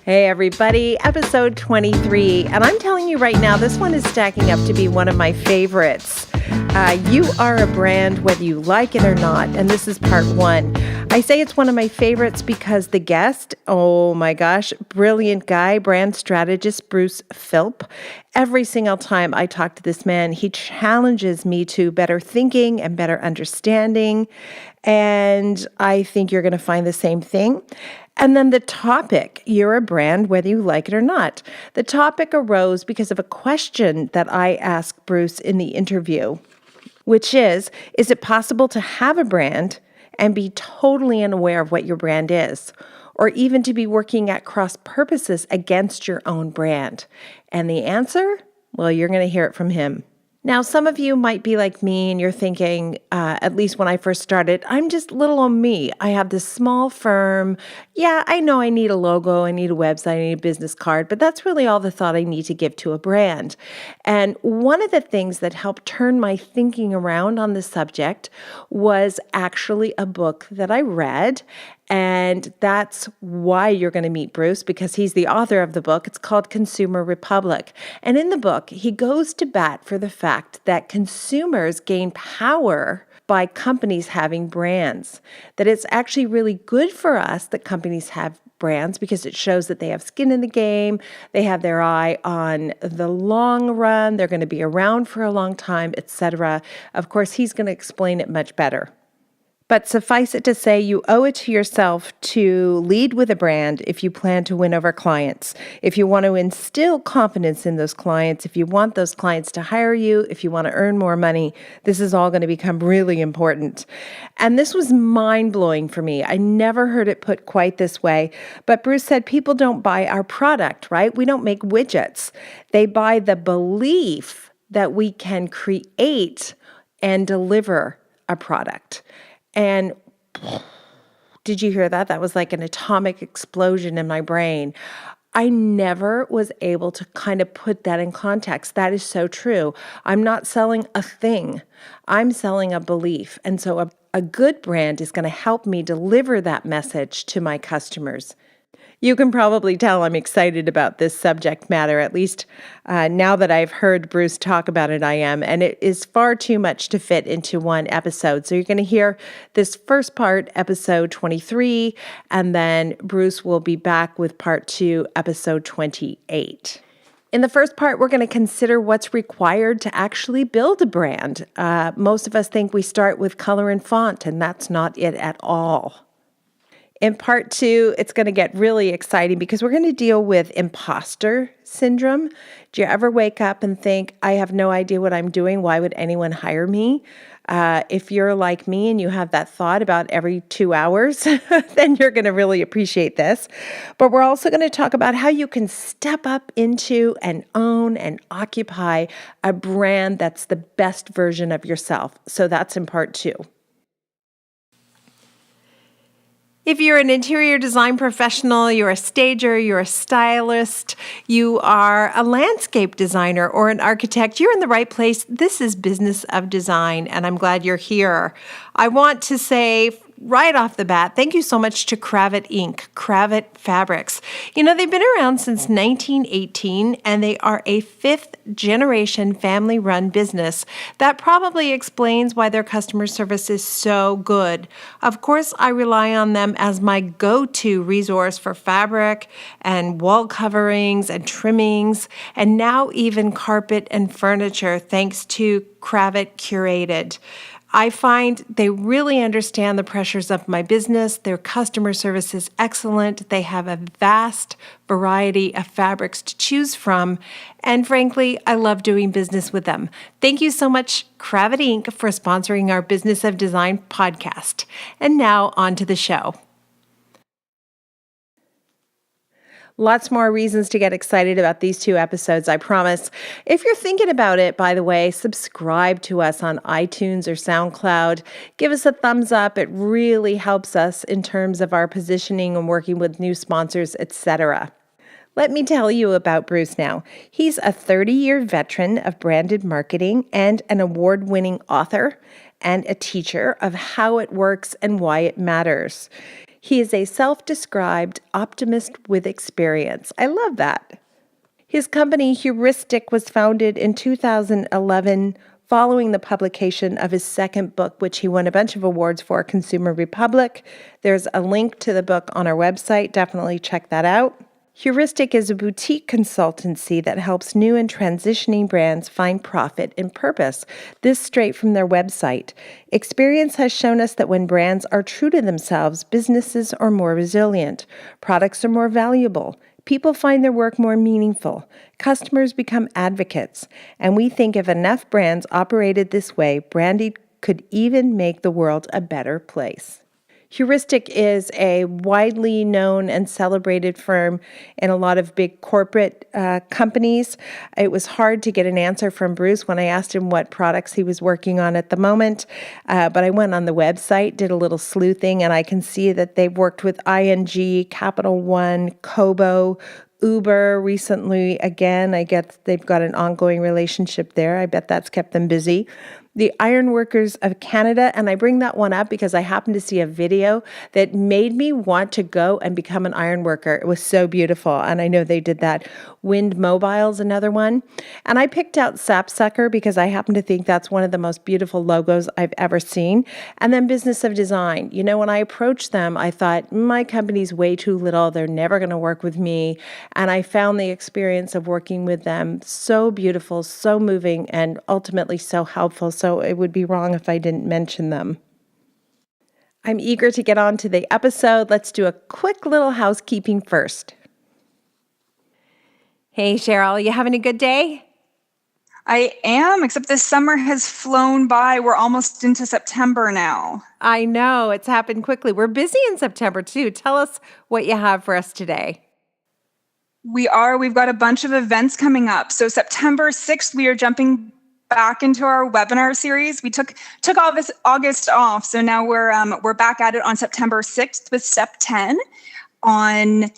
Hey everybody, episode 23, and I'm telling you right now, this one is stacking up to be one of my favorites. You are a brand whether you like it or not, and this is part one. I say it's one of my favorites because the guest, oh my gosh, brilliant guy, brand strategist Bruce Philp. Every single time I talk to this man, he challenges me to better thinking and better understanding, and I think you're going to find the same thing. And then the topic, you're a brand whether you like it or not. The topic arose because of a question that I asked Bruce in the interview, which is it possible to have a brand and be totally unaware of what your brand is, or even to be working at cross purposes against your own brand? And the answer? Well, you're going to hear it from him. Now, some of you might be like me and you're thinking, at least when I first started, I'm just little old me. I have this small firm. Yeah, I know I need a logo, I need a website, I need a business card, but that's really all the thought I need to give to a brand. And one of the things that helped turn my thinking around on the subject was actually a book that I read. And that's why you're going to meet Bruce, because he's the author of the book. It's called Consumer Republic. And in the book, he goes to bat for the fact that consumers gain power by companies having brands, that it's actually really good for us that companies have brands because it shows that they have skin in the game, they have their eye on the long run, they're going to be around for a long time, etc. Of course, he's going to explain it much better. But suffice it to say, you owe it to yourself to lead with a brand if you plan to win over clients, if you want to instill confidence in those clients, if you want those clients to hire you, if you want to earn more money. This is all going to become really important. And this was mind-blowing for me. I never heard it put quite this way. But Bruce said people don't buy our product, right? We don't make widgets. They buy the belief that we can create and deliver a product. And did you hear that? That was like an atomic explosion in my brain. I never was able to kind of put that in context. That is so true. I'm not selling a thing. I'm selling a belief. And so a good brand is going to help me deliver that message to my customers. You can probably tell I'm excited about this subject matter, at least now that I've heard Bruce talk about it, I am. And it is far too much to fit into one episode. So you're going to hear this first part, episode 23, and then Bruce will be back with part 2, episode 28. In the first part, we're going to consider what's required to actually build a brand. Most of us think we start with color and font, and that's not it at all. In part 2, it's going to get really exciting because we're going to deal with imposter syndrome. Do you ever wake up and think, I have no idea what I'm doing? Why would anyone hire me? If you're like me and you have that thought about every 2 hours, then you're going to really appreciate this. But we're also going to talk about how you can step up into and own and occupy a brand that's the best version of yourself. So that's in part 2. If you're an interior design professional, you're a stager, you're a stylist, you are a landscape designer or an architect, you're in the right place. This is Business of Design, and I'm glad you're here. I want to say right off the bat, thank you so much to Kravet Inc., Kravet Fabrics. You know, they've been around since 1918, and they are a fifth-generation family-run business. That probably explains why their customer service is so good. Of course, I rely on them as my go-to resource for fabric and wall coverings and trimmings, and now even carpet and furniture, thanks to Kravet Curated. I find they really understand the pressures of my business. Their customer service is excellent. They have a vast variety of fabrics to choose from. And frankly, I love doing business with them. Thank you so much, Kravet Inc., for sponsoring our Business of Design podcast. And now on to the show. Lots more reasons to get excited about these 2 episodes, I promise. If you're thinking about it, by the way, subscribe to us on iTunes or SoundCloud. Give us a thumbs up. It really helps us in terms of our positioning and working with new sponsors, etc. Let me tell you about Bruce now. He's a 30-year veteran of branded marketing and an award-winning author and a teacher of how it works and why it matters. He is a self-described optimist with experience. I love that. His company, Heuristic, was founded in 2011 following the publication of his second book, which he won a bunch of awards for, Consumer Republic. There's a link to the book on our website. Definitely check that out. Heuristic is a boutique consultancy that helps new and transitioning brands find profit and purpose. This straight from their website. Experience has shown us that when brands are true to themselves, businesses are more resilient, products are more valuable, people find their work more meaningful, customers become advocates, and we think if enough brands operated this way, branding could even make the world a better place. Heuristic is a widely known and celebrated firm in a lot of big corporate companies. It was hard to get an answer from Bruce when I asked him what products he was working on at the moment, but I went on the website, did a little sleuthing, and I can see that they've worked with ING, Capital One, Kobo, Uber recently. Again, I guess they've got an ongoing relationship there. I bet that's kept them busy. The Ironworkers of Canada, and I bring that one up because I happened to see a video that made me want to go and become an ironworker. It was so beautiful, and I know they did that. Wind Mobile's another one. And I picked out Sapsucker because I happen to think that's one of the most beautiful logos I've ever seen. And then Business of Design. You know, when I approached them, I thought, my company's way too little. They're never going to work with me. And I found the experience of working with them so beautiful, so moving, and ultimately so helpful. So it would be wrong if I didn't mention them. I'm eager to get on to the episode. Let's do a quick little housekeeping first. Hey, Cheryl, you having a good day? I am, except this summer has flown by. We're almost into September now. I know, it's happened quickly. We're busy in September too. Tell us what you have for us today. We've got a bunch of events coming up. So September 6th, we are jumping back into our webinar series. We took August off, so now we're back at it on September 6th with Step 10. On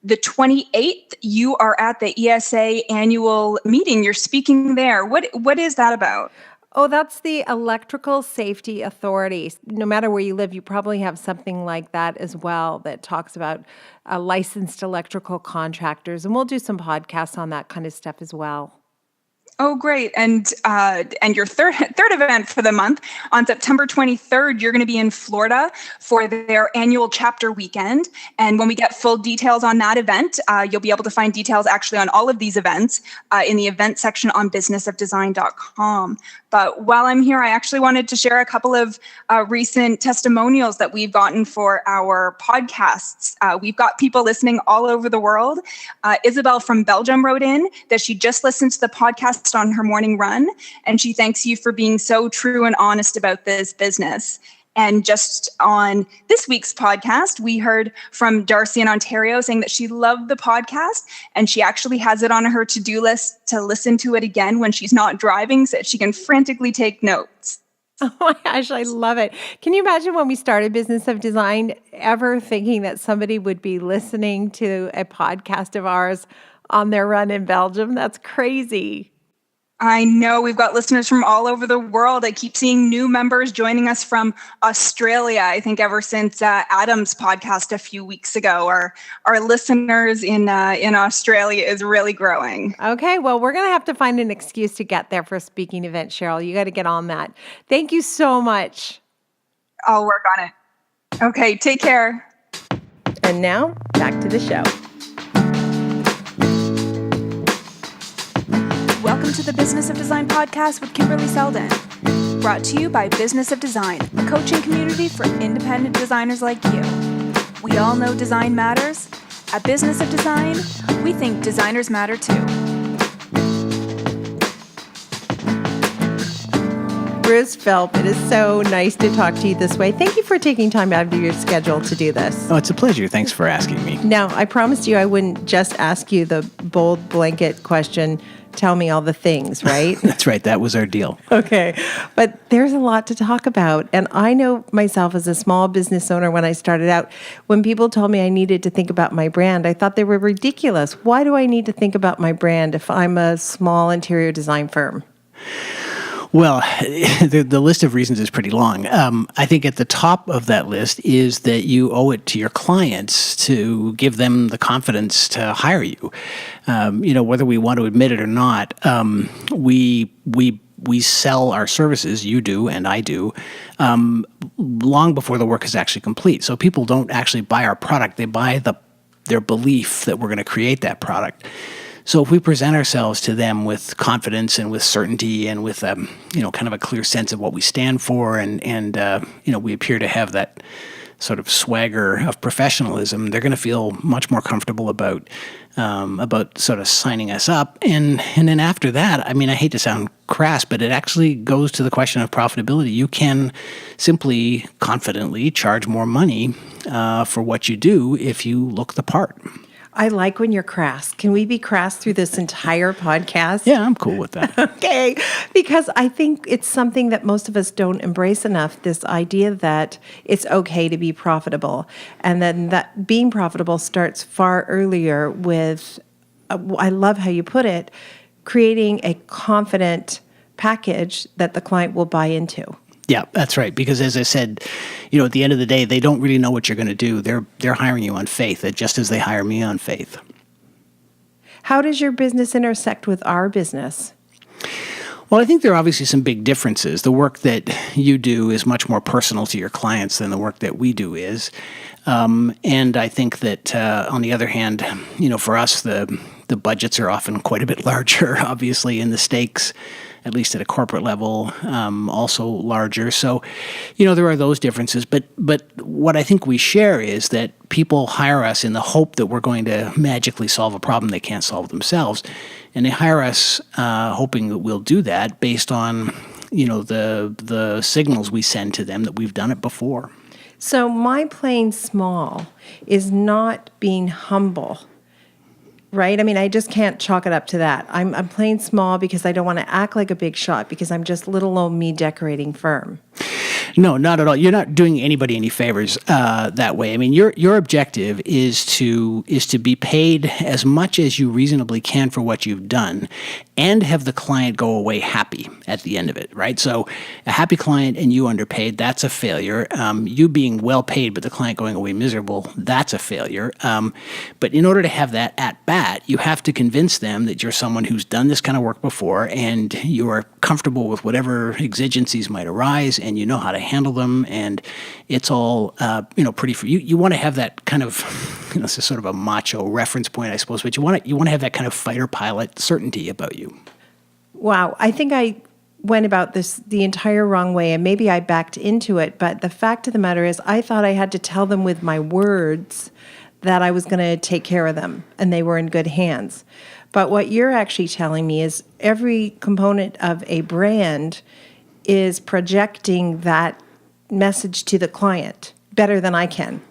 the 28th, you are at the ESA annual meeting. You're speaking there. What is that about? Oh, that's the Electrical Safety Authority. No matter where you live, you probably have something like that as well that talks about licensed electrical contractors. And we'll do some podcasts on that kind of stuff as well. Oh, great. And your third event for the month, on September 23rd, you're going to be in Florida for their annual chapter weekend. And when we get full details on that event, you'll be able to find details actually on all of these events in the event section on businessofdesign.com. But while I'm here, I actually wanted to share a couple of recent testimonials that we've gotten for our podcasts. We've got people listening all over the world. Isabel from Belgium wrote in that she just listened to the podcast on her morning run, and she thanks you for being so true and honest about this business. And just on this week's podcast, we heard from Darcy in Ontario saying that she loved the podcast, and she actually has it on her to-do list to listen to it again when she's not driving so that she can frantically take notes. Oh my gosh, I love it. Can you imagine when we started Business of Design, ever thinking that somebody would be listening to a podcast of ours on their run in Belgium? That's crazy. I know we've got listeners from all over the world. I keep seeing new members joining us from Australia. I think ever since Adam's podcast a few weeks ago, our listeners in Australia is really growing. Okay, well, we're going to have to find an excuse to get there for a speaking event, Cheryl. You got to get on that. Thank you so much. I'll work on it. Okay, take care. And now, back to the show. Welcome to the Business of Design podcast with Kimberley Seldon. Brought to you by Business of Design, a coaching community for independent designers like you. We all know design matters. At Business of Design, we think designers matter too. Bruce Philp, it is so nice to talk to you this way. Thank you for taking time out of your schedule to do this. Oh, it's a pleasure. Thanks for asking me. Now, I promised you I wouldn't just ask you the bold blanket question, tell me all the things, right? That's right. That was our deal. Okay. But there's a lot to talk about. And I know myself as a small business owner when I started out, when people told me I needed to think about my brand, I thought they were ridiculous. Why do I need to think about my brand if I'm a small interior design firm? Well, the list of reasons is pretty long. I think at the top of that list is that you owe it to your clients to give them the confidence to hire you. Whether we want to admit it or not, we sell our services, you do and I do, long before the work is actually complete. So people don't actually buy our product; they buy their belief that we're going to create that product. So if we present ourselves to them with confidence and with certainty and with kind of a clear sense of what we stand for, and we appear to have that sort of swagger of professionalism, they're going to feel much more comfortable about sort of signing us up. And then after that, I mean, I hate to sound crass, but it actually goes to the question of profitability. You can simply confidently charge more money for what you do if you look the part. I like when you're crass. Can we be crass through this entire podcast? Yeah, I'm cool with that. Okay, because I think it's something that most of us don't embrace enough, this idea that it's okay to be profitable. And then that being profitable starts far earlier with, I love how you put it, creating a confident package that the client will buy into. Yeah, that's right. Because as I said, at the end of the day, they don't really know what you're going to do. They're hiring you on faith, just as they hire me on faith. How does your business intersect with our business? Well, I think there are obviously some big differences. The work that you do is much more personal to your clients than the work that we do is. And I think that, on the other hand, for us, the budgets are often quite a bit larger, obviously, and the stakes, at least at a corporate level, also larger. So, there are those differences. But what I think we share is that people hire us in the hope that we're going to magically solve a problem they can't solve themselves. And they hire us hoping that we'll do that based on, the signals we send to them that we've done it before. So my playing small is not being humble, right? I mean, I just can't chalk it up to that. I'm playing small because I don't want to act like a big shot because I'm just little old me decorating firm. No, not at all. You're not doing anybody any favors that way. I mean, your objective is to be paid as much as you reasonably can for what you've done, and have the client go away happy at the end of it, right? So a happy client and you underpaid, that's a failure. You being well paid but the client going away miserable, that's a failure. But in order to have that at bat, you have to convince them that you're someone who's done this kind of work before and you are comfortable with whatever exigencies might arise and you know how to handle them, and it's all pretty free. You want to have that kind of this is sort of a macho reference point, I suppose, but you want to have that kind of fighter pilot certainty about you. Wow, I think I went about this the entire wrong way, and maybe I backed into it, but the fact of the matter is I thought I had to tell them with my words that I was going to take care of them and they were in good hands. But what you're actually telling me is every component of a brand is projecting that message to the client better than I can.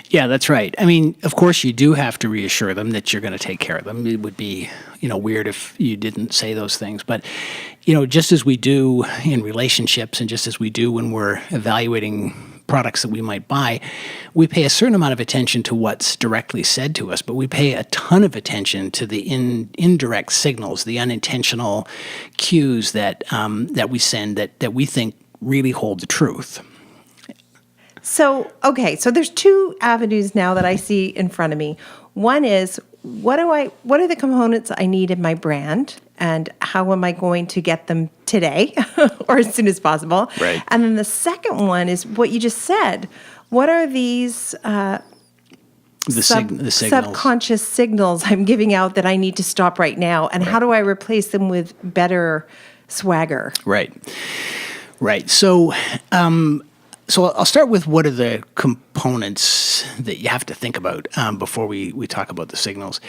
Yeah, that's right. I mean, of course, you do have to reassure them that you're going to take care of them. It would be, weird if you didn't say those things. But, just as we do in relationships and just as we do when we're evaluating products that we might buy, we pay a certain amount of attention to what's directly said to us, but we pay a ton of attention to the indirect signals, the unintentional cues that we send that we think really hold the truth. So there's two avenues now that I see in front of me. One is, what are the components I need in my brand, and how am I going to get them today or as soon as possible? Right. And then the second one is what you just said. What are these the signals, subconscious signals I'm giving out that I need to stop right now, and how do I replace them with better swagger? Right. So I'll start with what are the components that you have to think about before we talk about the signals.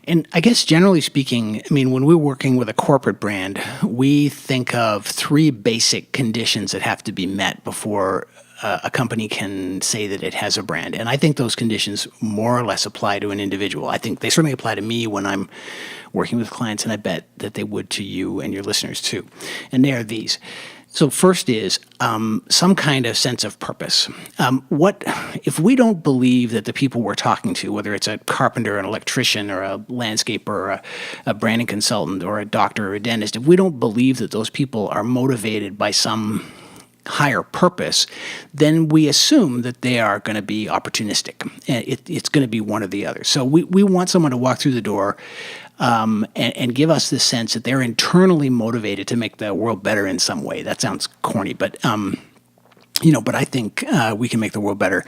And I guess generally speaking, I mean, when we're working with a corporate brand, we think of three basic conditions that have to be met before a company can say that it has a brand. And I think those conditions more or less apply to an individual. I think they certainly apply to me when I'm working with clients, and I bet that they would to you and your listeners too. And they are these. So first is some kind of sense of purpose. What if we don't believe that the people we're talking to, whether it's a carpenter, an electrician, or a landscaper, or a branding consultant, or a doctor, or a dentist, if we don't believe that those people are motivated by some higher purpose, then we assume that they are going to be opportunistic. It's going to be one or the other. So we want someone to walk through the door and give us this sense that they're internally motivated to make the world better in some way. That sounds corny, but but I think we can make the world better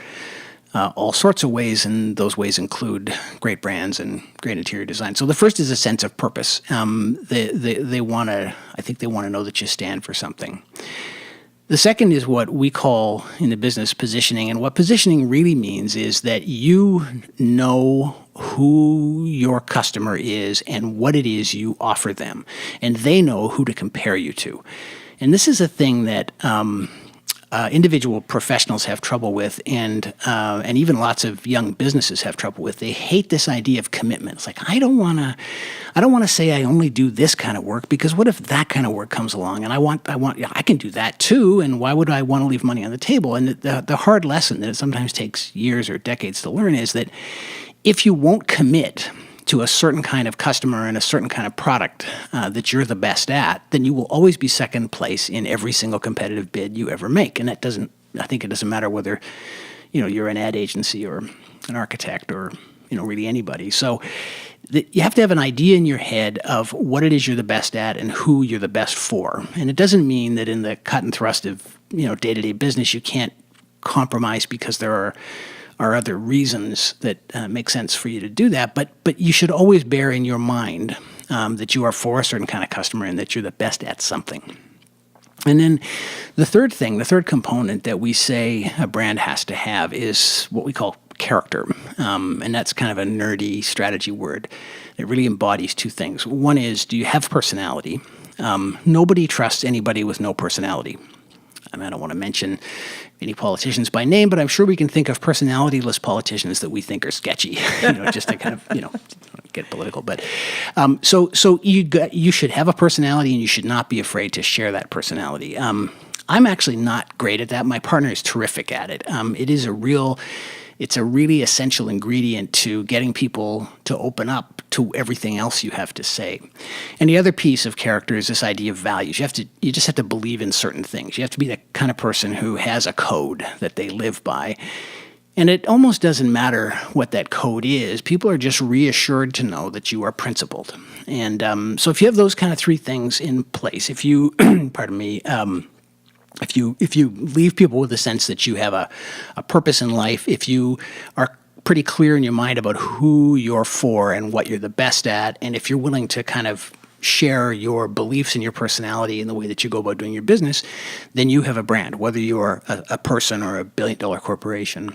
all sorts of ways, and those ways include great brands and great interior design. So the first is a sense of purpose. They want to, I think they want to know that you stand for something. The second is what we call in the business positioning. And what positioning really means is that you know who your customer is and what it is you offer them. And they know who to compare you to. And this is a thing that individual professionals have trouble with, and even lots of young businesses have trouble with. They hate this idea of commitment. It's like, I don't want to say I only do this kind of work, because what if that kind of work comes along and I can do that too, and why would I want to leave money on the table? And the hard lesson that it sometimes takes years or decades to learn is that if you won't commit to a certain kind of customer and a certain kind of product that you're the best at, then you will always be second place in every single competitive bid you ever make. And I think it doesn't matter whether, you're an ad agency or an architect or, really anybody. So you have to have an idea in your head of what it is you're the best at and who you're the best for. And it doesn't mean that in the cut and thrust of, day-to-day business, you can't compromise because there are other reasons that make sense for you to do that, but you should always bear in your mind that you are for a certain kind of customer and that you're the best at something. And then the third component that we say a brand has to have is what we call character, and that's kind of a nerdy strategy word. It really embodies two things. One is, do you have personality? Nobody trusts anybody with no personality. I don't want to mention any politicians by name, but I'm sure we can think of personality-less politicians that we think are sketchy, just to kind of, get political. But so you should have a personality, and you should not be afraid to share that personality. I'm actually not great at that. My partner is terrific at it. It's a really essential ingredient to getting people to open up to everything else you have to say. And the other piece of character is this idea of values. You just have to believe in certain things. You have to be the kind of person who has a code that they live by. And it almost doesn't matter what that code is. People are just reassured to know that you are principled. And so if you have those kind of three things in place, if you, pardon me, if you leave people with a sense that you have a purpose in life, if you are pretty clear in your mind about who you're for and what you're the best at, and if you're willing to kind of share your beliefs and your personality in the way that you go about doing your business, then you have a brand, whether you're a person or a billion-dollar corporation.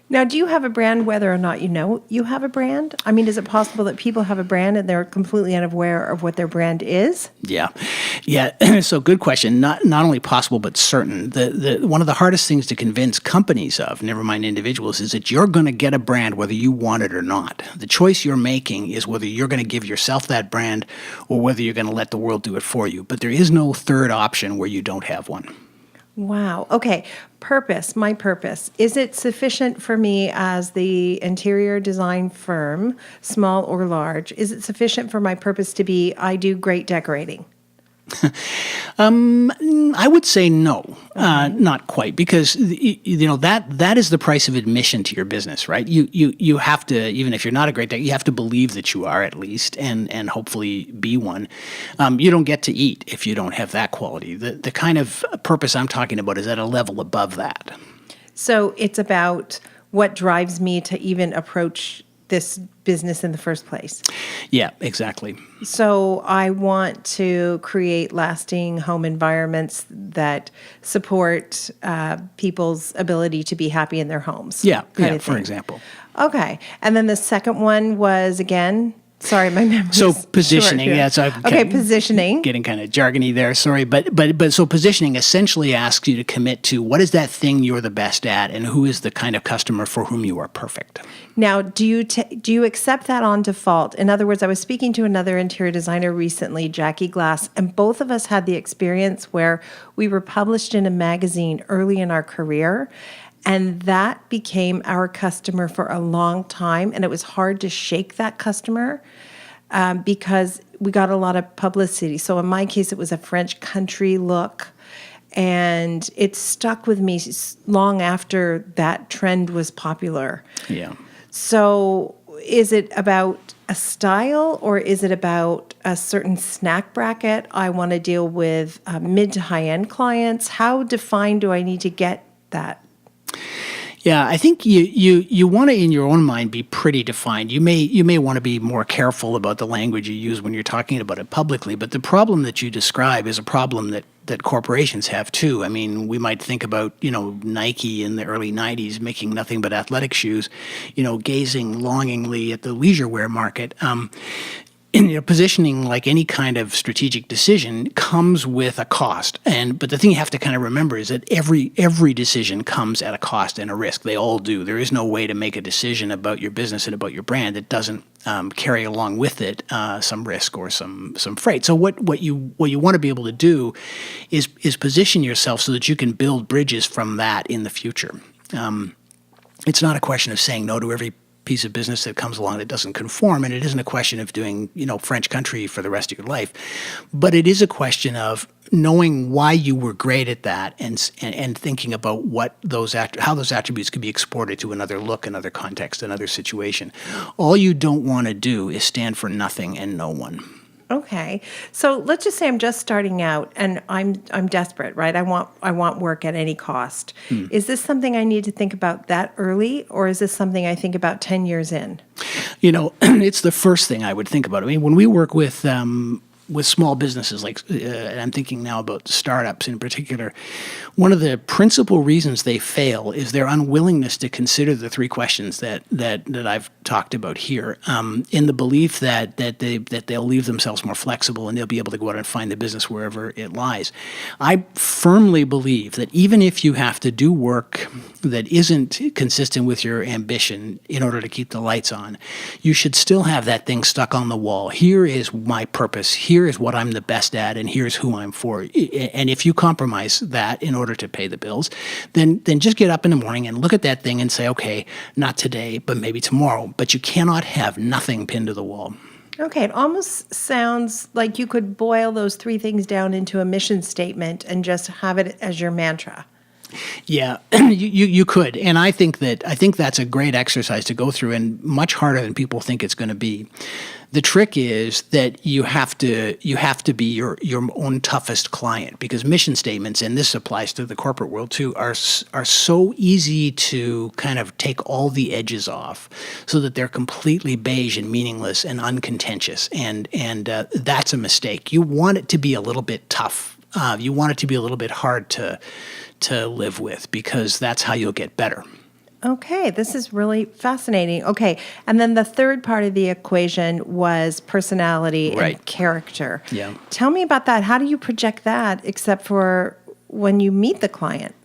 Now, do you have a brand whether or not you know you have a brand? I mean, is it possible that people have a brand and they're completely unaware of what their brand is? Yeah. So good question. Not only possible, but certain. One of the hardest things to convince companies of, never mind individuals, is that you're going to get a brand whether you want it or not. The choice you're making is whether you're going to give yourself that brand or whether you're going to let the world do it for you. But there is no third option where you don't have one. Wow. Okay. Purpose, my purpose. Is it sufficient for me as the interior design firm, small or large? Is it sufficient for my purpose to be, I do great decorating? I would say no, not quite, because that is the price of admission to your business, right? You have to, even if you're not a great decorator, you have to believe that you are at least, and hopefully be one. You don't get to eat if you don't have that quality. The kind of purpose I'm talking about is at a level above that. So it's about what drives me to even approach this business in the first place. Yeah, exactly. So I want to create lasting home environments that support people's ability to be happy in their homes. Yeah, for example. Okay. And then the second one was, again, Sorry, my memory. So positioning, yeah. So positioning. Getting kind of jargony there. Sorry, but so positioning essentially asks you to commit to what is that thing you're the best at, and who is the kind of customer for whom you are perfect. Now, do you accept that on default? In other words, I was speaking to another interior designer recently, Jackie Glass, and both of us had the experience where we were published in a magazine early in our career. And that became our customer for a long time. And it was hard to shake that customer because we got a lot of publicity. So in my case, it was a French country look. And it stuck with me long after that trend was popular. Yeah. So is it about a style or is it about a certain snack bracket? I want to deal with mid to high-end clients. How defined do I need to get that? Yeah, I think you want to, in your own mind, be pretty defined. You may want to be more careful about the language you use when you're talking about it publicly, but the problem that you describe is a problem that corporations have too. I mean, we might think about, Nike in the early 90s making nothing but athletic shoes, gazing longingly at the leisure wear market. Positioning, like any kind of strategic decision, comes with a cost. But the thing you have to kind of remember is that every decision comes at a cost and a risk. They all do. There is no way to make a decision about your business and about your brand that doesn't carry along with it some risk or some freight. So what you want to be able to do is position yourself so that you can build bridges from that in the future. It's not a question of saying no to every piece of business that comes along that doesn't conform, and it isn't a question of doing French country for the rest of your life, but it is a question of knowing why you were great at that and thinking about how those attributes could be exported to another look, another context, another situation. All you don't want to do is stand for nothing and no one. Okay. So let's just say I'm just starting out and I'm desperate, right? I want work at any cost. Is this something I need to think about that early, or is this something I think about 10 years in? It's the first thing I would think about. I mean, when we work with small businesses, and I'm thinking now about startups in particular, one of the principal reasons they fail is their unwillingness to consider the three questions that I've talked about here, in the belief that they'll leave themselves more flexible and they'll be able to go out and find the business wherever it lies. I firmly believe that even if you have to do work that isn't consistent with your ambition in order to keep the lights on, you should still have that thing stuck on the wall. Here is my purpose. Here is what I'm the best at, and here's who I'm for. And if you compromise that in order to pay the bills, then just get up in the morning and look at that thing and say, okay, not today, but maybe tomorrow. But you cannot have nothing pinned to the wall. Okay, it almost sounds like you could boil those three things down into a mission statement and just have it as your mantra. Yeah, you could, and I think that's a great exercise to go through, and much harder than people think it's going to be. The trick is that you have to be your own toughest client, because mission statements, and this applies to the corporate world too, are so easy to kind of take all the edges off, so that they're completely beige and meaningless and uncontentious, and that's a mistake. You want it to be a little bit tough. You want it to be a little bit hard to live with, because that's how you'll get better. Okay, this is really fascinating. Okay, and then the third part of the equation was personality and character. Yeah. Tell me about that. How do you project that, except for when you meet the client?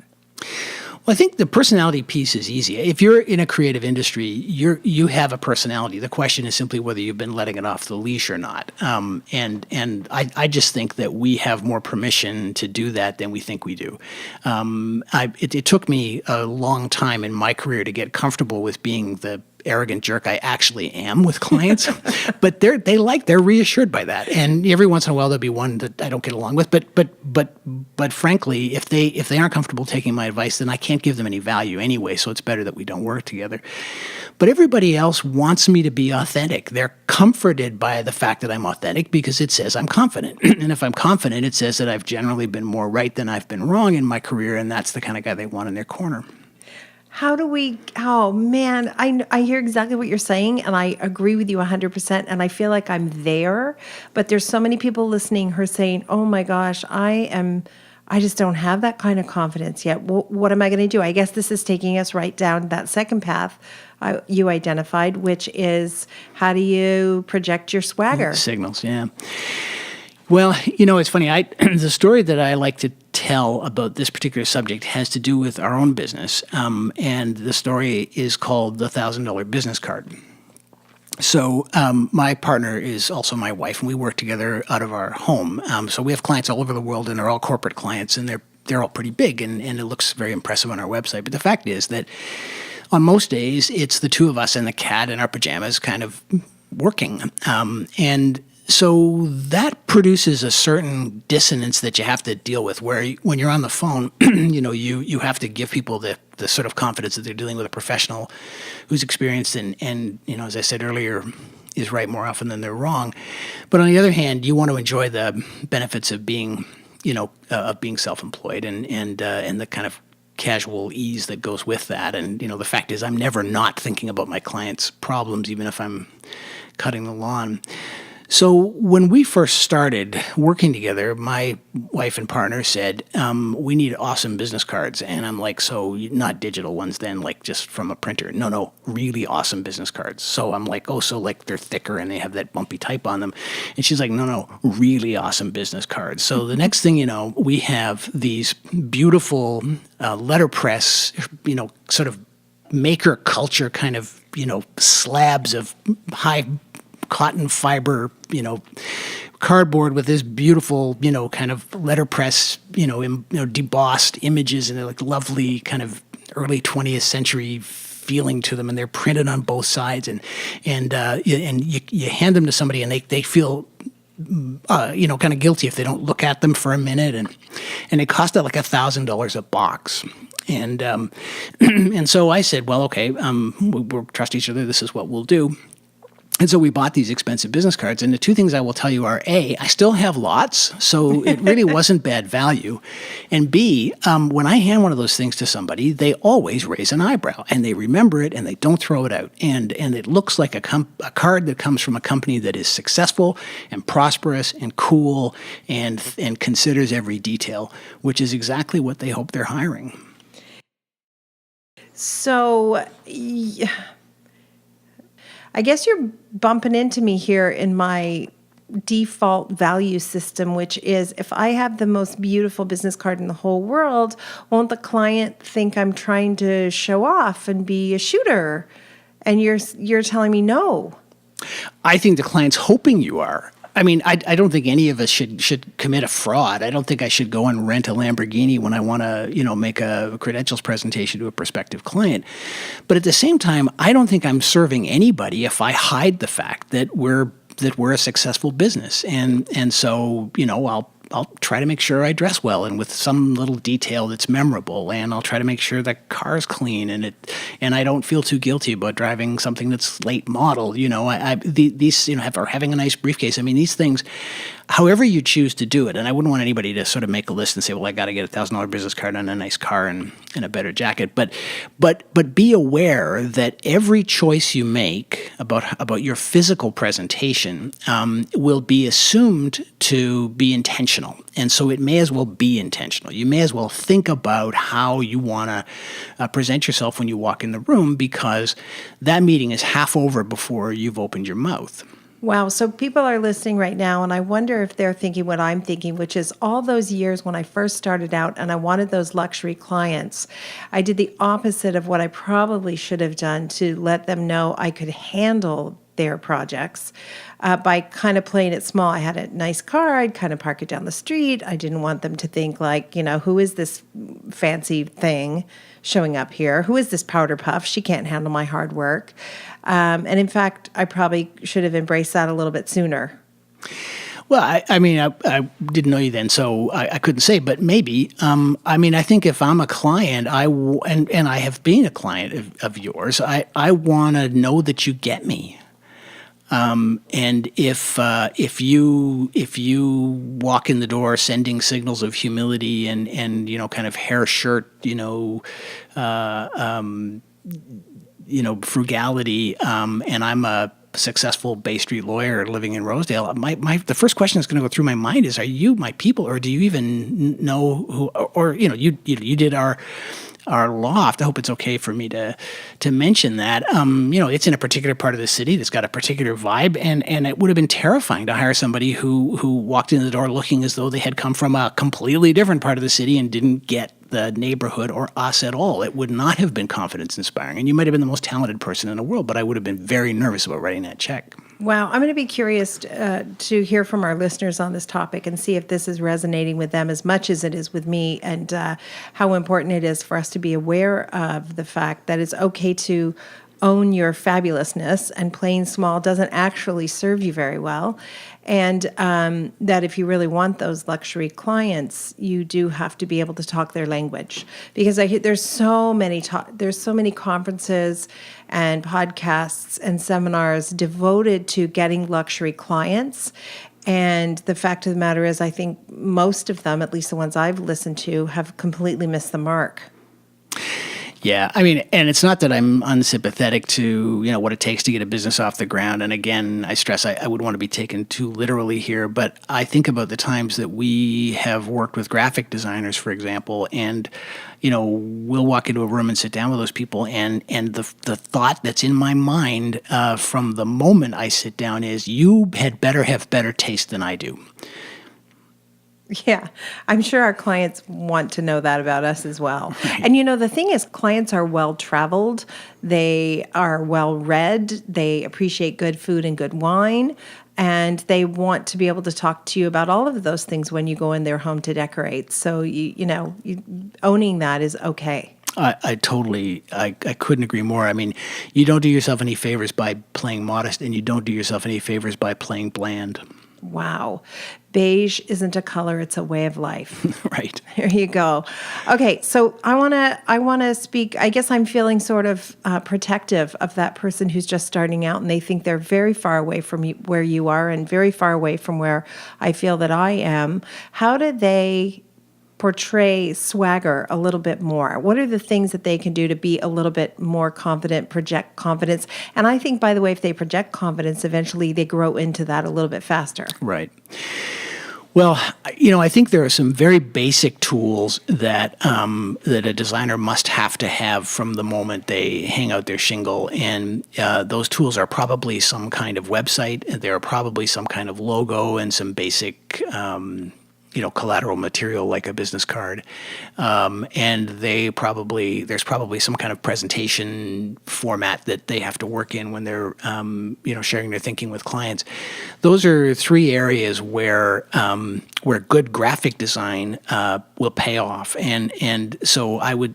Well, I think the personality piece is easy. If you're in a creative industry, you have a personality. The question is simply whether you've been letting it off the leash or not. And I just think that we have more permission to do that than we think we do. It took me a long time in my career to get comfortable with being the arrogant jerk I actually am with clients, but they're reassured by that. And every once in a while there'll be one that I don't get along with. But frankly, if they aren't comfortable taking my advice, then I can't give them any value anyway. So it's better that we don't work together. But everybody else wants me to be authentic. They're comforted by the fact that I'm authentic because it says I'm confident. And if I'm confident, it says that I've generally been more right than I've been wrong in my career, and that's the kind of guy they want in their corner. How do we, oh man, I hear exactly what you're saying, and I agree with you 100%, and I feel like I'm there, but there's so many people listening who are saying, oh my gosh, I just don't have that kind of confidence yet. What am I going to do? I guess this is taking us right down that second path you identified, which is how do you project your swagger? Signals, yeah. Well, it's funny. The story that I like to tell about this particular subject has to do with our own business, and the story is called the $1,000 business card. So my partner is also my wife, and we work together out of our home. So we have clients all over the world, and they're all corporate clients, and they're all pretty big, and it looks very impressive on our website. But the fact is that on most days, it's the two of us and the cat in our pajamas kind of working. And so that produces a certain dissonance that you have to deal with, where when you're on the phone, you have to give people the sort of confidence that they're dealing with a professional who's experienced and as I said earlier, is right more often than they're wrong. But on the other hand, you want to enjoy the benefits of being self-employed and the kind of casual ease that goes with that. And the fact is, I'm never not thinking about my clients' problems, even if I'm cutting the lawn. So when we first started working together, my wife and partner said, we need awesome business cards. And I'm like, so not digital ones then, like just from a printer. No, really awesome business cards. So I'm like, oh, so like they're thicker and they have that bumpy type on them. And she's like, no, really awesome business cards. So the next thing you know, we have these beautiful letterpress, sort of maker culture kind of, slabs of high cotton fiber, cardboard with this beautiful, kind of letterpress, debossed images, and they're like lovely kind of early 20th century feeling to them, and they're printed on both sides, and you hand them to somebody, and they feel kind of guilty if they don't look at them for a minute, and it cost like $1,000 a box. And and so I said, well, okay, we'll trust each other. This is what we'll do. And so we bought these expensive business cards. And the two things I will tell you are, A, I still have lots, so it really wasn't bad value. And B, when I hand one of those things to somebody, they always raise an eyebrow, and they remember it, and they don't throw it out. And it looks like a card that comes from a company that is successful and prosperous and cool and considers every detail, which is exactly what they hope they're hiring. So I guess you're bumping into me here in my default value system, which is if I have the most beautiful business card in the whole world, won't the client think I'm trying to show off and be a shooter? And you're telling me no. I think the client's hoping you are. I mean, I don't think any of us should commit a fraud. I don't think I should go and rent a Lamborghini when I want to, make a credentials presentation to a prospective client. But at the same time, I don't think I'm serving anybody if I hide the fact that we're a successful business. And so, I'll try to make sure I dress well and with some little detail that's memorable, and I'll try to make sure the car's clean and I don't feel too guilty about driving something that's late model. These having a nice briefcase. I mean, these things, however you choose to do it, and I wouldn't want anybody to sort of make a list and say, well, I got to get $1,000 business card and a nice car and a better jacket. But be aware that every choice you make about your physical presentation will be assumed to be intentional. And so it may as well be intentional. You may as well think about how you want to present yourself when you walk in the room, because that meeting is half over before you've opened your mouth. Wow. So people are listening right now, and I wonder if they're thinking what I'm thinking, which is all those years when I first started out and I wanted those luxury clients, I did the opposite of what I probably should have done to let them know I could handle their projects by kind of playing it small. I had a nice car. I'd kind of park it down the street. I didn't want them to think like, who is this fancy thing showing up here? Who is this powder puff? She can't handle my hard work. And in fact, I probably should have embraced that a little bit sooner. Well, I didn't know you then, so I couldn't say, but maybe. I think if I'm a client, and I have been a client of yours, I want to know that you get me. And if you walk in the door sending signals of humility and kind of hair shirt, frugality, and I'm a successful Bay Street lawyer living in Rosedale, the first question that's going to go through my mind is, are you my people, or do you even know who? Or you did our our loft. I hope it's okay for me to mention that. It's in a particular part of the city that's got a particular vibe, and it would have been terrifying to hire somebody who walked in the door looking as though they had come from a completely different part of the city and didn't get the neighborhood or us at all. It would not have been confidence inspiring. And you might have been the most talented person in the world, but I would have been very nervous about writing that check. Wow. I'm going to be curious to hear from our listeners on this topic and see if this is resonating with them as much as it is with me, and how important it is for us to be aware of the fact that it's okay to own your fabulousness, and playing small doesn't actually serve you very well. And that if you really want those luxury clients, you do have to be able to talk their language. Because there's so many conferences and podcasts and seminars devoted to getting luxury clients. And the fact of the matter is, I think most of them, at least the ones I've listened to, have completely missed the mark. Yeah, I mean, and it's not that I'm unsympathetic to, what it takes to get a business off the ground. And again, I stress I wouldn't want to be taken too literally here, but I think about the times that we have worked with graphic designers, for example, and, we'll walk into a room and sit down with those people, and the thought that's in my mind from the moment I sit down is, you had better have better taste than I do. Yeah, I'm sure our clients want to know that about us as well. Right. And the thing is, clients are well-traveled, they are well-read, they appreciate good food and good wine, and they want to be able to talk to you about all of those things when you go in their home to decorate. So, owning that is okay. I couldn't agree more. I mean, you don't do yourself any favors by playing modest, and you don't do yourself any favors by playing bland. Wow. Beige isn't a color, it's a way of life. Right. There you go. Okay, so I want to speak. I guess I'm feeling sort of protective of that person who's just starting out, and they think they're very far away from where you are, and very far away from where I feel that I am. How do they portray swagger a little bit more? What are the things that they can do to be a little bit more confident, project confidence? And I think, by the way, if they project confidence, eventually they grow into that a little bit faster. Right. Well, I think there are some very basic tools that a designer must have to have from the moment they hang out their shingle, and those tools are probably some kind of website. There are probably some kind of logo and some basic collateral material like a business card, and there's probably some kind of presentation format that they have to work in when they're sharing their thinking with clients. Those are three areas where good graphic design will pay off, and so I would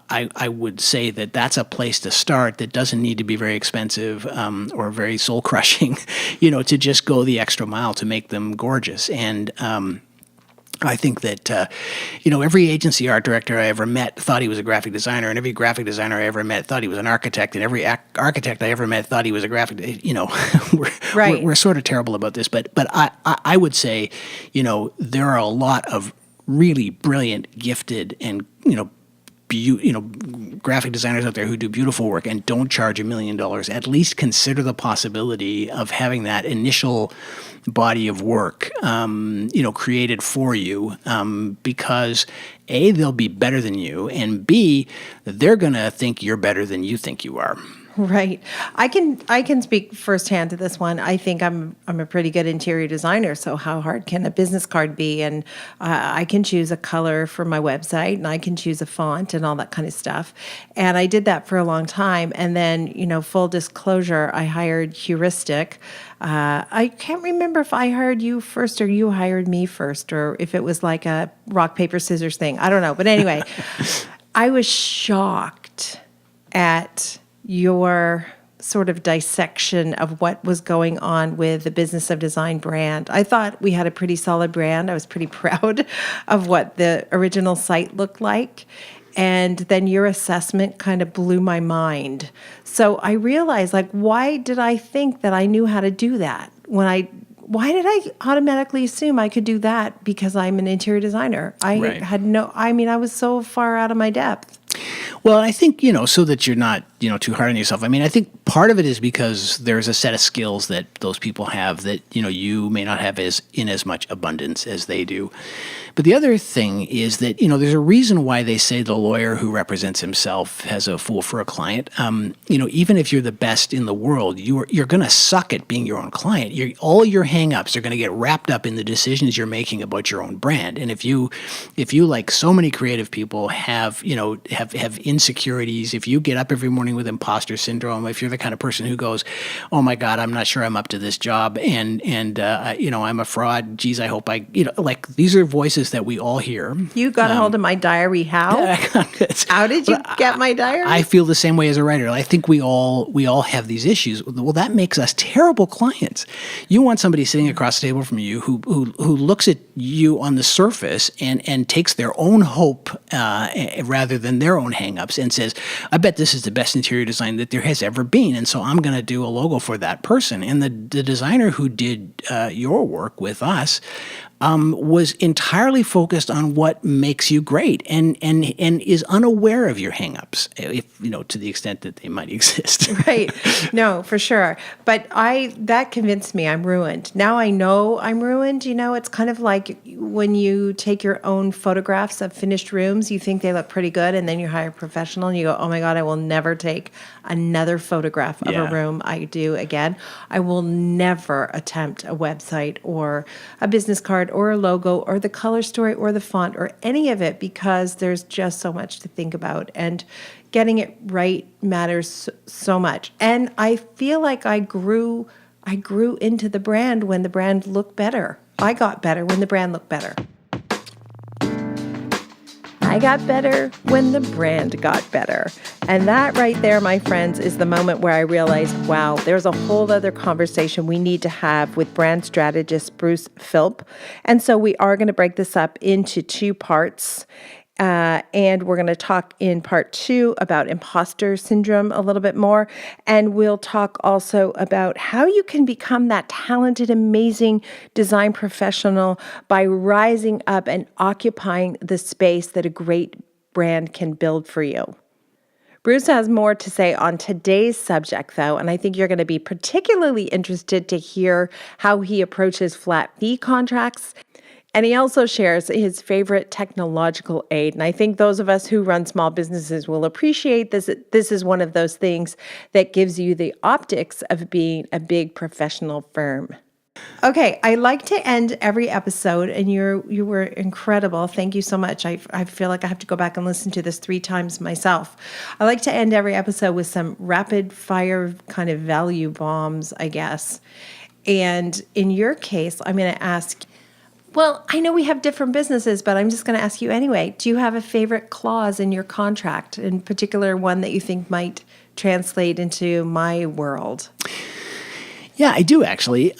I would say that that's a place to start that doesn't need to be very expensive or very soul crushing, to just go the extra mile to make them gorgeous. And I think that, every agency art director I ever met thought he was a graphic designer, and every graphic designer I ever met thought he was an architect, and every architect I ever met thought he was a graphic. We're sort of terrible about this, but I would say, there are a lot of really brilliant, gifted, and graphic designers out there who do beautiful work and don't charge $1 million. At least consider the possibility of having that initial body of work, created for you, because A, they'll be better than you, and B, they're going to think you're better than you think you are. Right. I can speak firsthand to this one. I think I'm a pretty good interior designer, so how hard can a business card be? And I can choose a color for my website, and I can choose a font and all that kind of stuff. And I did that for a long time. And then, full disclosure, I hired Heuristic. I can't remember if I hired you first or you hired me first, or if it was like a rock, paper, scissors thing. I don't know. But anyway, I was shocked at your sort of dissection of what was going on with the Business of Design brand. I thought we had a pretty solid brand. I was pretty proud of what the original site looked like. And then your assessment kind of blew my mind. So I realized, why did I think that I knew how to do that? Why did I automatically assume I could do that because I'm an interior designer? I was so far out of my depth. Well, I think, so that you're not too hard on yourself. I mean, I think part of it is because there's a set of skills that those people have that, you may not have in as much abundance as they do. But the other thing is that, there's a reason why they say the lawyer who represents himself has a fool for a client. Even if you're the best in the world, you're going to suck at being your own client. All your hang-ups are going to get wrapped up in the decisions you're making about your own brand. And if you like so many creative people have insecurities, if you get up every morning with imposter syndrome, if you're the kind of person who goes, oh my God, I'm not sure I'm up to this job, and I'm a fraud. Geez, I hope these are voices that we all hear. You got a hold of my diary. How? How did you get my diary? I feel the same way as a writer. I think we all have these issues. Well, that makes us terrible clients. You want somebody sitting across the table from you who looks at you on the surface and takes their own hope rather than their own hangups and says, I bet this is the best interior design that there has ever been, and so I'm going to do a logo for that person. And the designer who did your work with us was entirely focused on what makes you great and is unaware of your hangups, if to the extent that they might exist. Right. No, for sure. But that convinced me I'm ruined. Now I know I'm ruined. It's kind of like when you take your own photographs of finished rooms, you think they look pretty good, and then you hire a professional and you go, oh my God, I will never take another photograph of a room I do again. I will never attempt a website or a business card or a logo or the color story or the font or any of it, because there's just so much to think about, and getting it right matters so much. And I feel like I grew into the brand when the brand looked better. I got better when the brand looked better. I got better when the brand got better. And that right there, my friends, is the moment where I realized, wow, there's a whole other conversation we need to have with brand strategist Bruce Philp. And so we are going to break this up into 2 parts. And we're going to talk in part 2 about imposter syndrome a little bit more. And we'll talk also about how you can become that talented, amazing design professional by rising up and occupying the space that a great brand can build for you. Bruce has more to say on today's subject, though, and I think you're going to be particularly interested to hear how he approaches flat fee contracts. And he also shares his favorite technological aid. And I think those of us who run small businesses will appreciate this. This is one of those things that gives you the optics of being a big professional firm. Okay, I like to end every episode, and you were incredible. Thank you so much. I feel like I have to go back and listen to this 3 times myself. I like to end every episode with some rapid fire kind of value bombs, I guess. And in your case, I'm going to ask, well, I know we have different businesses, but I'm just going to ask you anyway. Do you have a favorite clause in your contract, in particular one that you think might translate into my world? Yeah, I do actually.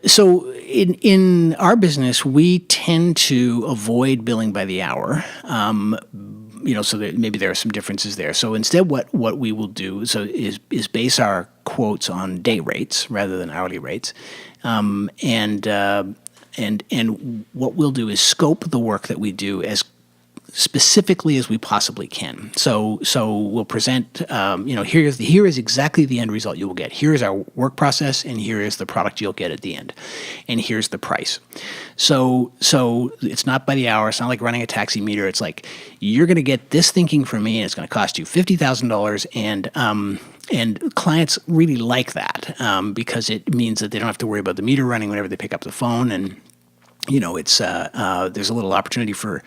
So in our business, we tend to avoid billing by the hour. So that maybe there are some differences there. So instead, what we will do is base our quotes on day rates rather than hourly rates, and what we'll do is scope the work that we do as specifically as we possibly can. So we'll present, here is exactly the end result you will get. Here is our work process, and here is the product you'll get at the end, and here's the price. So it's not by the hour. It's not like running a taxi meter. It's like, you're going to get this thinking from me, and it's going to cost you $50,000, and clients really like that because it means that they don't have to worry about the meter running whenever they pick up the phone, and it's there's a little opportunity for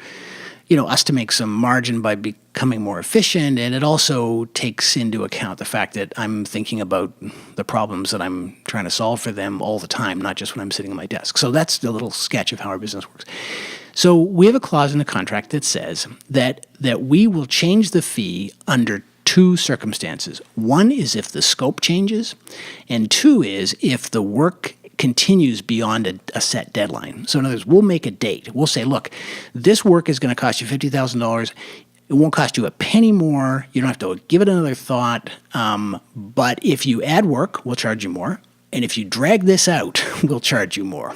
us to make some margin by becoming more efficient, and it also takes into account the fact that I'm thinking about the problems that I'm trying to solve for them all the time, not just when I'm sitting at my desk. So that's a little sketch of how our business works. So we have a clause in the contract that says that we will change the fee under 2 circumstances. One is if the scope changes, and 2 is if the work continues beyond a set deadline. So in other words, we'll make a date. We'll say, look, this work is going to cost you $50,000. It won't cost you a penny more. You don't have to give it another thought. But if you add work, we'll charge you more. And if you drag this out, we'll charge you more.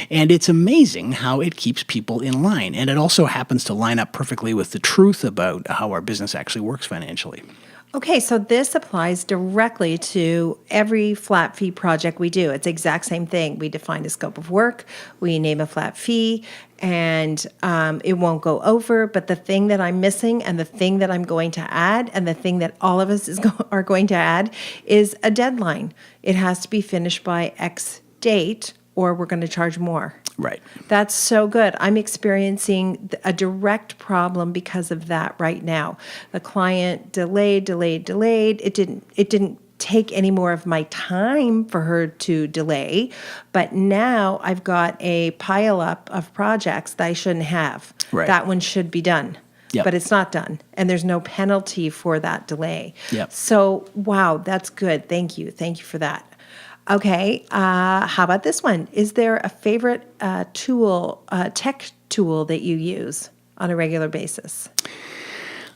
And it's amazing how it keeps people in line. And it also happens to line up perfectly with the truth about how our business actually works financially. Okay, so this applies directly to every flat fee project we do. It's the exact same thing. We define a scope of work, we name a flat fee, and it won't go over. But the thing that I'm missing, and the thing that I'm going to add, and the thing that all of us are going to add is a deadline. It has to be finished by X date, or we're going to charge more. Right. That's so good. I'm experiencing a direct problem because of that right now. The client delayed. It didn't take any more of my time for her to delay, but now I've got a pile up of projects that I shouldn't have. Right. That one should be done. Yep. But it's not done, and there's no penalty for that delay. Yep. So, wow, that's good. Thank you for that. Okay, how about this one? Is there a favorite tech tool that you use on a regular basis?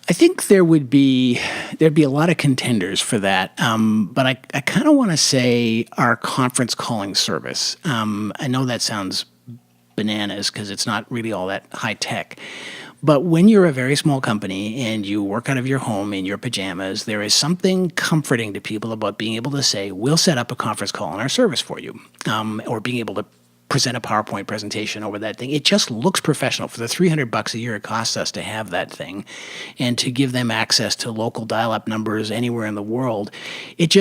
I think there'd be a lot of contenders for that, but I kind of want to say our conference calling service. I know that sounds bananas because it's not really all that high tech. But when you're a very small company and you work out of your home in your pajamas, there is something comforting to people about being able to say, we'll set up a conference call on our service for you, or being able to present a PowerPoint presentation over that thing. It just looks professional. For the $300 a year it costs us to have that thing and to give them access to local dial-up numbers anywhere in the world, it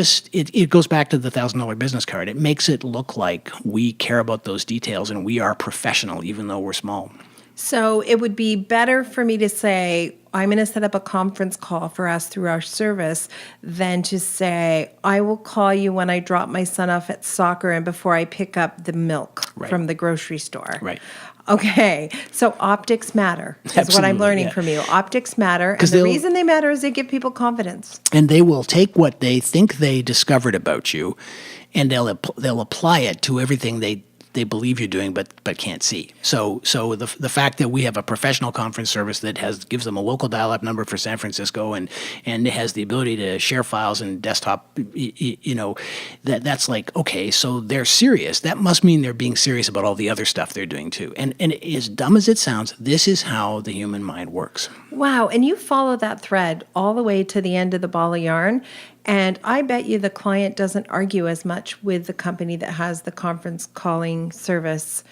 goes back to the $1,000 business card. It makes it look like we care about those details and we are professional even though we're small. So it would be better for me to say, I'm going to set up a conference call for us through our service than to say, I will call you when I drop my son off at soccer and before I pick up the milk from the grocery store. Right. Okay, so optics matter is Absolutely, what I'm learning yeah. from you. Optics matter, and the reason they matter is they give people confidence. And they will take what they think they discovered about you, and they'll apply it to everything they believe you're doing but can't see. So the fact that we have a professional conference service that gives them a local dial-up number for San Francisco and has the ability to share files and desktop, that's like, okay, so they're serious. That must mean they're being serious about all the other stuff they're doing too. And as dumb as it sounds, this is how the human mind works. Wow, and you follow that thread all the way to the end of the ball of yarn. And I bet you the client doesn't argue as much with the company that has the conference calling service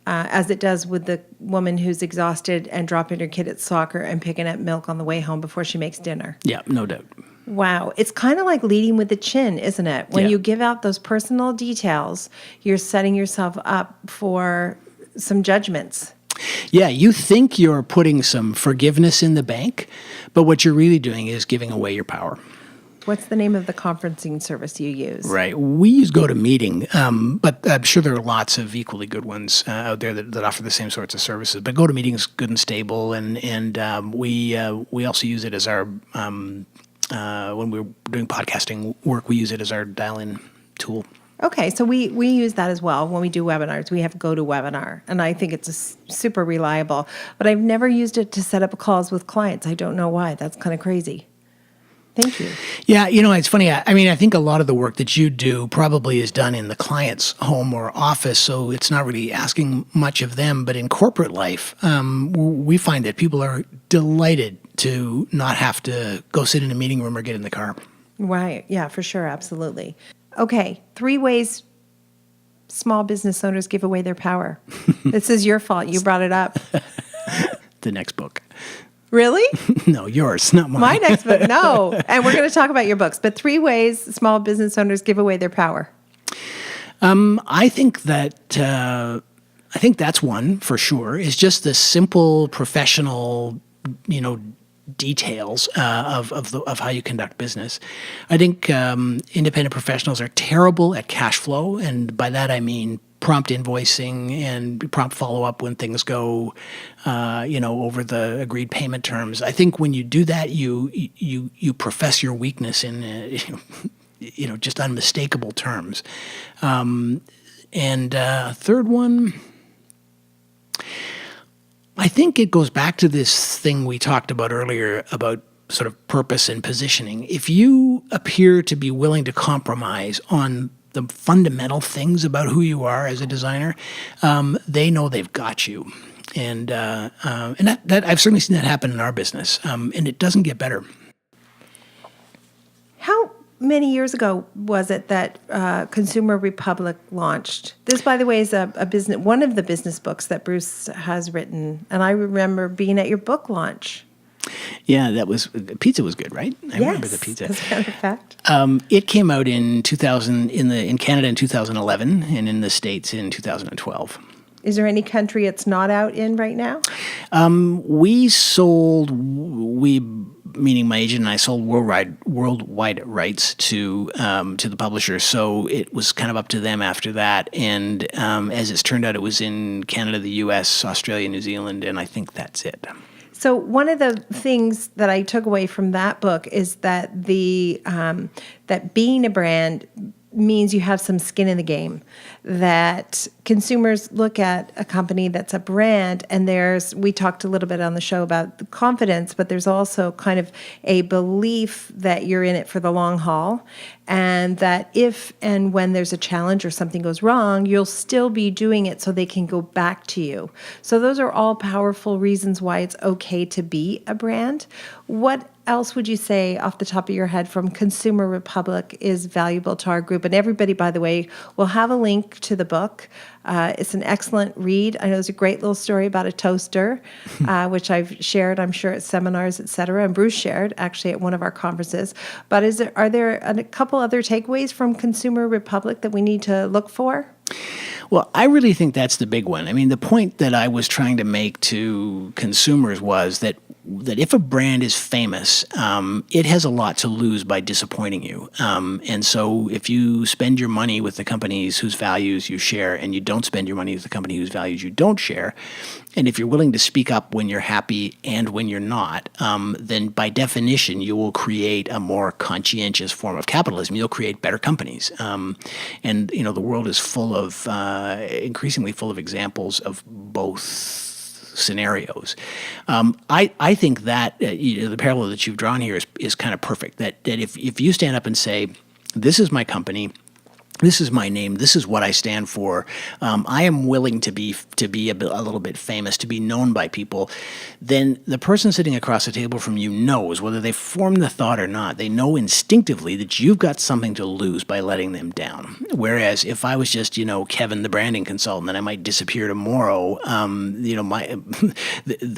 as it does with the woman who's exhausted and dropping her kid at soccer and picking up milk on the way home before she makes dinner. Yeah, no doubt. Wow. It's kind of like leading with the chin, isn't it? When you give out those personal details, you're setting yourself up for some judgments. Yeah, you think you're putting some forgiveness in the bank, but what you're really doing is giving away your power. What's the name of the conferencing service you use? Right. We use GoToMeeting, but I'm sure there are lots of equally good ones out there that offer the same sorts of services. But GoToMeeting is good and stable, and we also use it as our when we're doing podcasting work, we use it as our dial-in tool. Okay, so we use that as well when we do webinars. We have GoToWebinar, and I think it's super reliable. But I've never used it to set up calls with clients. I don't know why. That's kind of crazy. Thank you. Yeah, it's funny. I think a lot of the work that you do probably is done in the client's home or office, so it's not really asking much of them. But in corporate life, we find that people are delighted to not have to go sit in a meeting room or get in the car. Right. Yeah, for sure. Absolutely. Okay, 3 ways small business owners give away their power. This is your fault. You brought it up. The next book. Really? No, yours, not mine. My next book, no. And we're going to talk about your books. But 3 ways small business owners give away their power. I think that's one for sure. Is just the simple professional, details of how you conduct business. I think independent professionals are terrible at cash flow, and by that I mean prompt invoicing and prompt follow-up when things go, over the agreed payment terms. I think when you do that, you profess your weakness in, just unmistakable terms. And third one, I think it goes back to this thing we talked about earlier about sort of purpose and positioning. If you appear to be willing to compromise on the fundamental things about who you are as a designer, they know they've got you. And that I've certainly seen that happen in our business, and it doesn't get better. many years ago was it that Consumer Republic launched? This, by the way, is a business, one of the business books that Bruce has written, and I remember being at your book launch. Yeah, pizza was good, right? I remember the pizza. As a matter of fact. It came out in 2000 in Canada in 2011 and in the States in 2012. Is there any country it's not out in right now? Meaning my agent and I sold worldwide rights to the publisher. So it was kind of up to them after that. And as it's turned out, it was in Canada, the U.S., Australia, New Zealand, and I think that's it. So one of the things that I took away from that book is that that being a brand means you have some skin in the game, that consumers look at a company that's a brand, and we talked a little bit on the show about the confidence, but there's also kind of a belief that you're in it for the long haul, and that if and when there's a challenge or something goes wrong, you'll still be doing it so they can go back to you. So those are all powerful reasons why it's okay to be a brand. What else would you say off the top of your head from Consumer Republic is valuable to our group? And everybody, by the way, will have a link to the book. It's an excellent read. I know there's a great little story about a toaster, which I've shared, I'm sure, at seminars, et cetera, and Bruce shared actually at one of our conferences. But are there a couple other takeaways from Consumer Republic that we need to look for? Well, I really think that's the big one. I mean, the point that I was trying to make to consumers was that if a brand is famous, it has a lot to lose by disappointing you. And so if you spend your money with the companies whose values you share and you don't spend your money with the company whose values you don't share, and if you're willing to speak up when you're happy and when you're not, then by definition, you will create a more conscientious form of capitalism. You'll create better companies. And, the world is increasingly full of examples of both scenarios. I think that the parallel that you've drawn here is kind of perfect. That if you stand up and say, "This is my company, this is my name, this is what I stand for. I am willing to be a little bit famous, to be known by people," then the person sitting across the table from you knows, whether they form the thought or not, they know instinctively that you've got something to lose by letting them down. Whereas if I was just, Kevin, the branding consultant, and I might disappear tomorrow,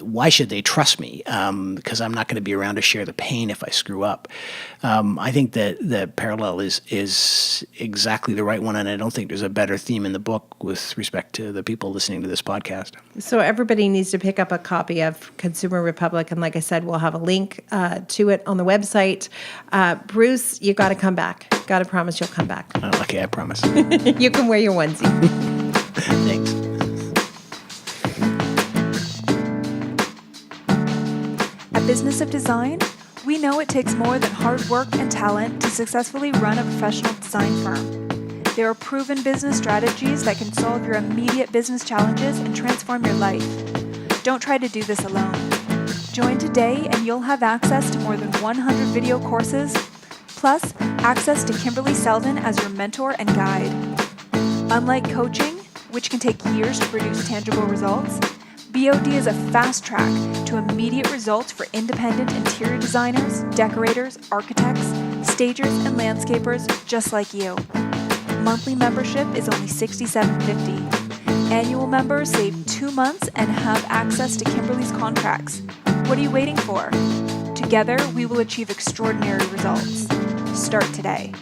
why should they trust me? Because I'm not going to be around to share the pain if I screw up. I think that the parallel is exactly the right one, and I don't think there's a better theme in the book with respect to the people listening to this podcast. So everybody needs to pick up a copy of Consumer Republic, and like I said, we'll have a link to it on the website. Bruce, you got to come back. Got to promise you'll come back. Okay, I promise. You can wear your onesie. Thanks. At Business of Design, we know it takes more than hard work and talent to successfully run a professional design firm. There are proven business strategies that can solve your immediate business challenges and transform your life. Don't try to do this alone. Join today and you'll have access to more than 100 video courses, plus access to Kimberley Seldon as your mentor and guide. Unlike coaching, which can take years to produce tangible results, BOD is a fast track to immediate results for independent interior designers, decorators, architects, stagers, and landscapers just like you. Monthly membership is only $67.50. Annual members save 2 months and have access to Kimberley's contracts. What are you waiting for? Together, we will achieve extraordinary results. Start today.